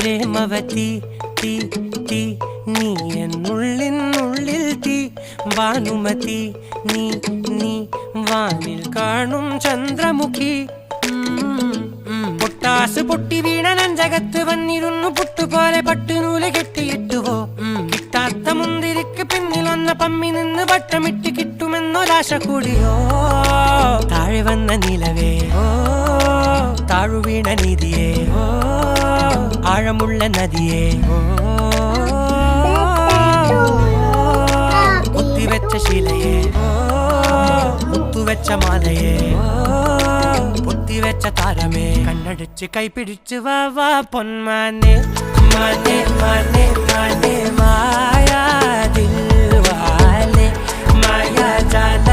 പ്രേമവതി തീ തീ നീ എന്നുള്ളിൽ തീ ഭാനുമതി നീ നീ വാനിൽ കാണും ചന്ദ്രമുഖി പൊട്ടാസ് പൊട്ടി വീണ നെഞ്ചകത്ത് വന്നിരുന്നു പുട്ടുപോലെ പട്ടുനൂല് കെട്ടിയിട്ടുവോ കിട്ടാത്ത മുന്തിരിക്ക് പിന്നിൽ വന്ന പമ്മി നിന്ന് വട്ടമിട്ട് കിട്ടുമെന്നൊരാശ കൂടിയോ താഴെ വന്ന നിലവേ ഓ താഴു വീണ നിധിയേ ഓ ആഴമുള്ള നദിയേ ഓ കുത്തിവെച്ച ശിലയേ ഓ മുത്തുവെച്ച മാലയേ പൊത്തിവെച്ച താരമേ കണ്ണടിച്ച് കൈപിടിച്ച് വാ വാ പൊന്മാനെ മാനെ മാനെ മാനെ മായാ ദിൽവാലെ മായാ ജാല